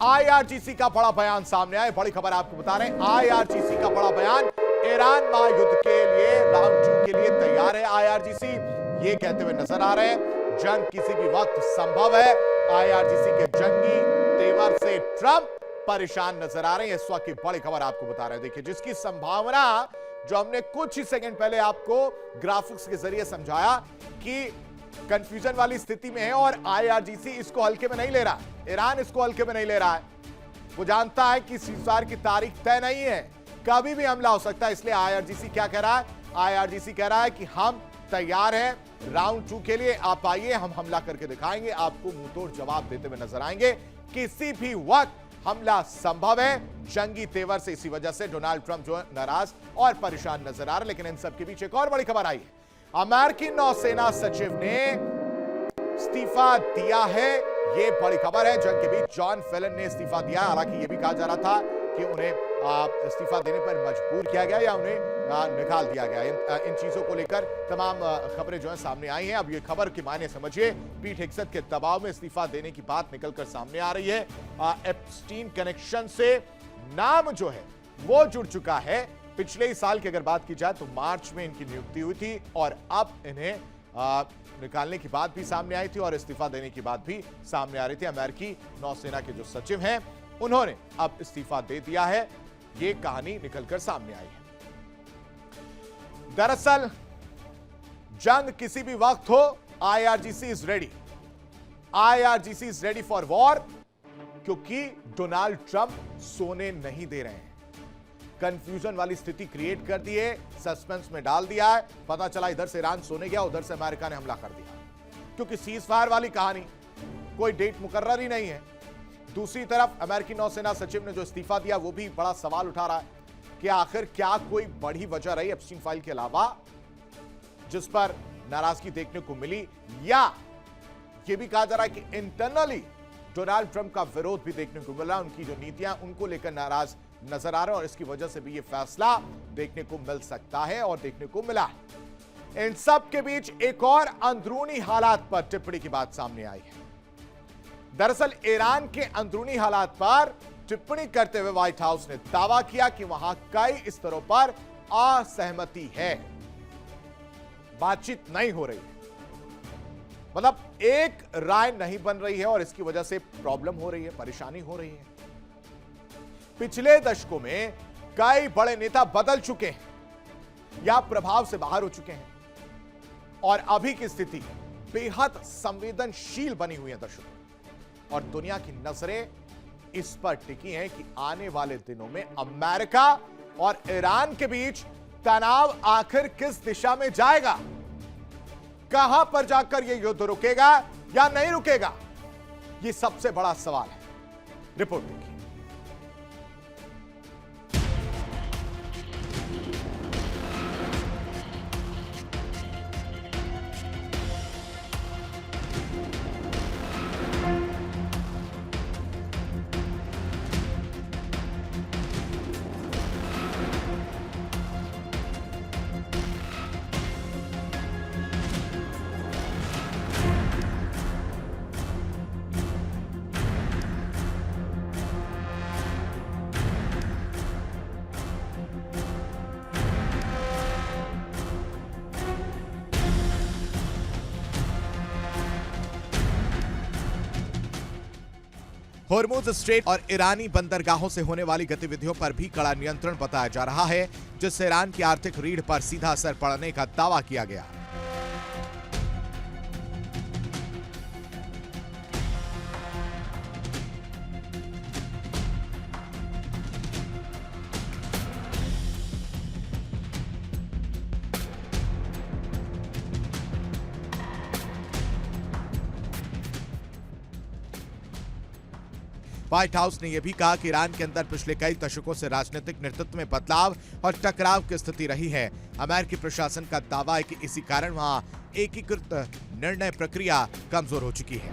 IRGC का बड़ा बयान सामने आया। बड़ी खबर आपको बता रहे हैं, आईआरजीसी का बड़ा बयान। ईरान महायुद्ध के लिए राउंड 2 के लिए तैयार है आईआरजीसी, ये कहते हुए नजर आ रहे हैं जंग किसी भी वक्त संभव है। आईआरजीसी के जंगी तेवर से ट्रंप परेशान नजर आ रहे हैं। इस वक्त की बड़ी खबर आपको बता रहे हैं, देखिए जिसकी संभावना जो हमने कुछ ही सेकंड पहले आपको ग्राफिक्स के जरिए समझाया कि कंफ्यूजन वाली स्थिति में है और आईआरजीसी इसको हल्के में नहीं ले रहा, ईरान इसको हल्के में नहीं ले रहा है। वो जानता है कि सीज़फायर की तारीख तय नहीं है, कभी भी हमला हो सकता है। इसलिए आईआरजीसी क्या कह रहा है? आईआरजीसी कह रहा है कि हम तैयार हैं राउंड 2 के लिए, आप आइए, हम हमला करके दिखाएंगे, आपको मुंहतोड़ जवाब देते हुए नजर आएंगे। किसी भी वक्त हमला संभव है। जंगी तेवर से इसी वजह से डोनाल्ड ट्रंप जो है नाराज और परेशान नजर आ रहे। लेकिन इन सब के बीच एक और बड़ी खबर आई है, अमेरिकी नौसेना सचिव ने इस्तीफा दिया है। यह बड़ी खबर है। जंग के बीच जॉन फेलन ने इस्तीफा दिया। हालांकि यह भी कहा जा रहा था कि उन्हें इस्तीफा देने पर मजबूर किया गया या उन्हें निकाल दिया गया। इन चीजों को लेकर तमाम खबरें जो है सामने आई हैं। अब ये खबर के मायने समझिए, पीट हेग्सेथ के दबाव में इस्तीफा देने की बात निकलकर सामने आ रही है। एप्स्टीन कनेक्शन से नाम जो है वो जुड़ चुका है। पिछले ही साल की अगर बात की जाए तो मार्च में इनकी नियुक्ति हुई थी और अब इन्हें निकालने की बात भी सामने आई थी और इस्तीफा देने की बात भी सामने आ रही थी। अमेरिकी नौसेना के जो सचिव हैं उन्होंने अब इस्तीफा दे दिया है। ये कहानी निकलकर सामने आई है। दरअसल जंग किसी भी वक्त हो, IRGC is ready, IRGC is ready for war, क्योंकि डोनाल्ड ट्रंप सोने नहीं दे रहे हैं। कंफ्यूजन वाली स्थिति क्रिएट कर दी है, सस्पेंस में डाल दिया है। पता चला इधर से ईरान सोने गया, उधर से अमेरिका ने हमला कर दिया, क्योंकि सीज फायर वाली कहानी कोई डेट मुकर्रर ही नहीं है। दूसरी तरफ अमेरिकी नौसेना सचिव ने जो इस्तीफा दिया वो भी बड़ा सवाल उठा रहा है कि आखिर क्या कोई बड़ी वजह रही एप्स्टीन फाइल के अलावा जिस पर नाराजगी देखने को मिली, या यह भी कहा जा रहा है कि इंटरनली डोनाल्ड ट्रंप का विरोध भी देखने को मिला, उनकी जो नीतियां उनको लेकर नाराज नजर आ रहे हैं और इसकी वजह से भी यह फैसला देखने को मिल सकता है और देखने को मिला है। इन सब के बीच एक और अंदरूनी हालात पर टिप्पणी की बात सामने आई है। दरअसल ईरान के अंदरूनी हालात पर टिप्पणी करते हुए व्हाइट हाउस ने दावा किया कि वहां कई स्तरों पर असहमति है, बातचीत नहीं हो रही है, मतलब एक राय नहीं बन रही है और इसकी वजह से प्रॉब्लम हो रही है, परेशानी हो रही है। पिछले दशकों में कई बड़े नेता बदल चुके हैं या प्रभाव से बाहर हो चुके हैं और अभी की स्थिति बेहद संवेदनशील बनी हुई है दर्शकों, और दुनिया की नजरें इस पर टिकी हैं कि आने वाले दिनों में अमेरिका और ईरान के बीच तनाव आखिर किस दिशा में जाएगा, कहां पर जाकर यह युद्ध रुकेगा या नहीं रुकेगा, यह सबसे बड़ा सवाल है। रिपोर्ट देखिए। हॉर्मुज़ स्ट्रेट और ईरानी बंदरगाहों से होने वाली गतिविधियों पर भी कड़ा नियंत्रण बताया जा रहा है, जिससे ईरान की आर्थिक रीढ़ पर सीधा असर पड़ने का दावा किया गया। व्हाइट हाउस ने यह भी कहा कि ईरान के अंदर पिछले कई दशकों से राजनीतिक नेतृत्व में बदलाव और टकराव की स्थिति रही है। अमेरिकी प्रशासन का दावा है कि इसी कारण वहां एकीकृत निर्णय प्रक्रिया कमजोर हो चुकी है।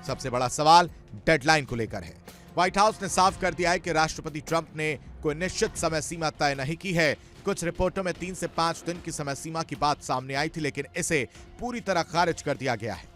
सबसे बड़ा सवाल डेडलाइन को लेकर है। व्हाइट हाउस ने साफ कर दिया है कि राष्ट्रपति ट्रंप ने कोई निश्चित समय सीमा तय नहीं की है। कुछ रिपोर्टों में 3 से 5 दिन की समय सीमा की बात सामने आई थी, लेकिन इसे पूरी तरह खारिज कर दिया गया है।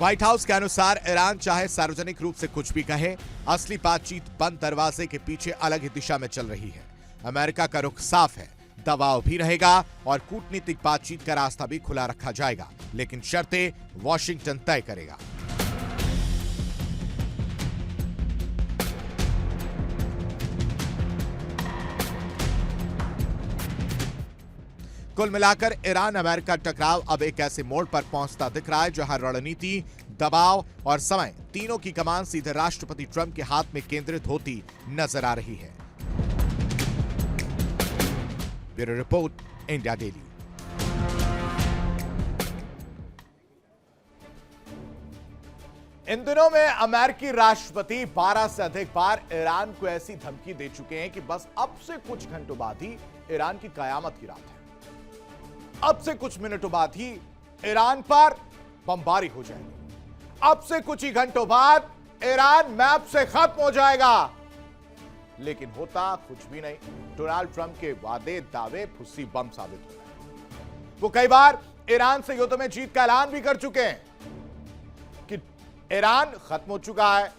व्हाइट हाउस के अनुसार ईरान चाहे सार्वजनिक रूप से कुछ भी कहे, असली बातचीत बंद दरवाजे के पीछे अलग ही दिशा में चल रही है। अमेरिका का रुख साफ है, दबाव भी रहेगा और कूटनीतिक बातचीत का रास्ता भी खुला रखा जाएगा, लेकिन शर्तें वॉशिंगटन तय करेगा। कुल मिलाकर ईरान अमेरिका टकराव अब एक ऐसे मोड़ पर पहुंचता दिख रहा है जहां रणनीति, दबाव और समय तीनों की कमान सीधे राष्ट्रपति ट्रंप के हाथ में केंद्रित होती नजर आ रही है। Bureau report, India daily. इन दिनों में अमेरिकी राष्ट्रपति 12 से अधिक बार ईरान को ऐसी धमकी दे चुके हैं कि बस अब से कुछ घंटों बाद ही ईरान की कयामत की रात है। अब से कुछ मिनटों बाद ही ईरान पर बमबारी हो जाएगी। अब से कुछ ही घंटों बाद ईरान मैप से खत्म हो जाएगा। लेकिन होता कुछ भी नहीं। डोनाल्ड ट्रंप के वादे दावे फुस्सी बम साबित हो गए। वो कई बार ईरान से युद्ध में जीत का ऐलान भी कर चुके हैं कि ईरान खत्म हो चुका है,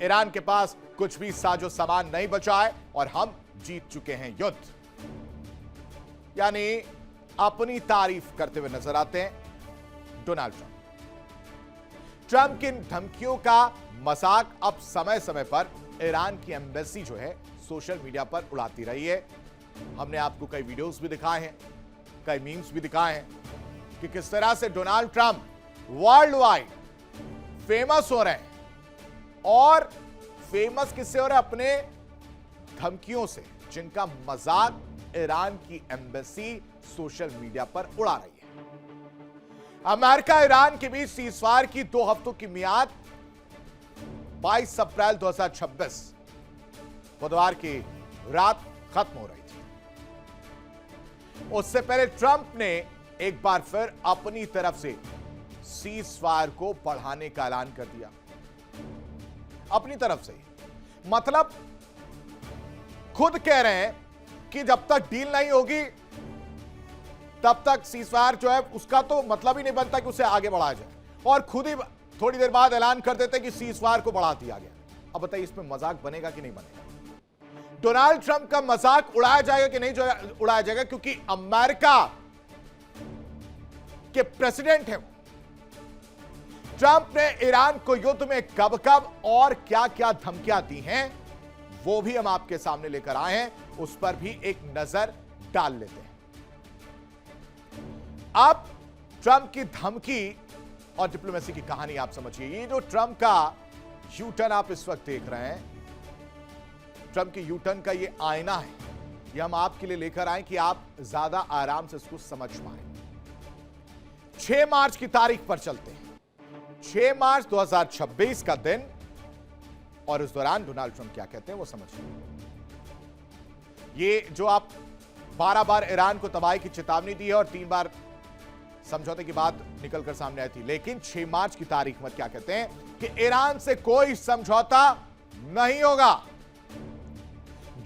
ईरान के पास कुछ भी साजो सामान नहीं बचा है और हम जीत चुके हैं युद्ध। यानी अपनी तारीफ करते हुए नजर आते हैं डोनाल्ड ट्रंप। ट्रंप की धमकियों का मजाक अब समय समय पर ईरान की एम्बेसी जो है सोशल मीडिया पर उड़ाती रही है। हमने आपको कई वीडियोस भी दिखाए हैं, कई मीम्स भी दिखाए हैं कि किस तरह से Donald Trump world wide famous हो रहे हैं। और फेमस किससे हो रहे हैं? अपने धमकियों से, जिनका मजाक ईरान की एम्बेसी सोशल मीडिया पर उड़ा रही है। अमेरिका ईरान के बीच सीजफायर की 2 हफ्तों की मियाद 22 अप्रैल 2026 बुधवार की रात खत्म हो रही थी। उससे पहले ट्रंप ने एक बार फिर अपनी तरफ से सीजफायर को बढ़ाने का ऐलान कर दिया। अपनी तरफ से मतलब खुद कह रहे हैं कि जब तक डील नहीं होगी तब तक सीजफायर जो है उसका तो मतलब ही नहीं बनता कि उसे आगे बढ़ाया जाए, और खुद ही थोड़ी देर बाद ऐलान कर देते कि सीजफायर को बढ़ा दिया गया। अब बताइए इसमें मजाक बनेगा कि नहीं बनेगा? डोनाल्ड ट्रंप का मजाक उड़ाया जाएगा कि नहीं उड़ाया जाएगा? क्योंकि अमेरिका के प्रेसिडेंट हैं। ट्रंप ने ईरान को युद्ध में कब कब और क्या क्या धमकियां दी हैं वो भी हम आपके सामने लेकर आए हैं, उस पर भी एक नजर डाल लेते हैं। अब ट्रंप की धमकी और डिप्लोमेसी की कहानी आप समझिए। ये जो ट्रंप का यू टर्न आप इस वक्त देख रहे हैं, ट्रंप के यू टर्न का ये आईना है। ये हम आपके लिए लेकर आए कि आप ज्यादा आराम से इसको समझ पाए। 6 मार्च की तारीख पर चलते हैं। 6 मार्च 2026 का दिन, और इस दौरान डोनाल्ड ट्रंप क्या कहते हैं वो समझिए। ये जो आप 12 बार ईरान को तबाही की चेतावनी दी है और 3 बार समझौते की बात निकलकर सामने आई थी, लेकिन 6 मार्च की तारीख में क्या कहते हैं कि ईरान से कोई समझौता नहीं होगा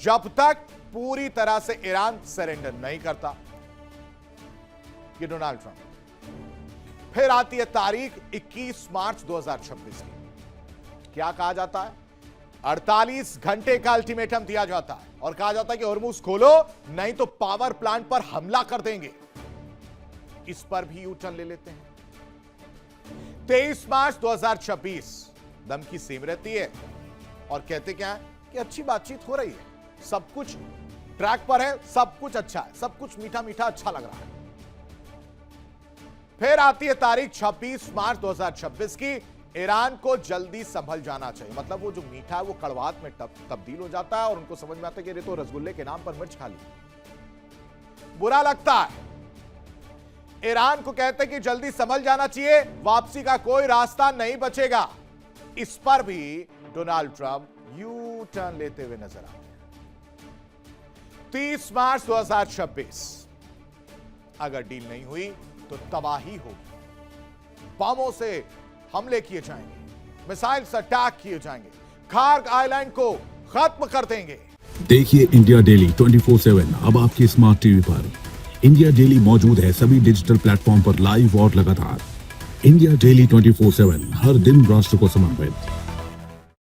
जब तक पूरी तरह से ईरान सरेंडर नहीं करता। ये डोनाल्ड ट्रंप। फिर आती है तारीख 21 मार्च 2026 की। क्या कहा जाता है? 48 घंटे का अल्टीमेटम दिया जाता है और कहा जाता है कि होर्मुज खोलो नहीं तो पावर प्लांट पर हमला कर देंगे। इस पर भी यू टर्न ले लेते हैं। 23 मार्च 2026 धमकी सेम रहती है और कहते क्या है कि अच्छी बातचीत हो रही है, सब कुछ ट्रैक पर है, सब कुछ अच्छा है, सब कुछ मीठा मीठा अच्छा लग रहा है। फिर आती है तारीख 26 मार्च 2026 की, ईरान को जल्दी संभल जाना चाहिए, मतलब वो जो मीठा है वो कड़वाहट में तब्दील हो जाता है और उनको समझ में आता है कि ये तो रसगुल्ले के नाम पर मिर्च खा ली। बुरा लगता है। ईरान को कहते हैं कि जल्दी संभल जाना चाहिए, वापसी का कोई रास्ता नहीं बचेगा। इस पर भी डोनाल्ड ट्रंप यू टर्न लेते हुए नजर आ रहे। 30 मार्च 2026 अगर डील नहीं हुई तो तबाही होगी। बमों से हमले किए जाएंगे, मिसाइल से अटैक किए जाएंगे, खार्ग आइलैंड को खत्म कर देंगे। देखिए इंडिया डेली 24/7 अब आपके स्मार्ट टीवी पर। इंडिया डेली मौजूद है सभी डिजिटल प्लेटफॉर्म पर लाइव और लगातार। इंडिया डेली 24/7 हर दिन राष्ट्र को समर्पित।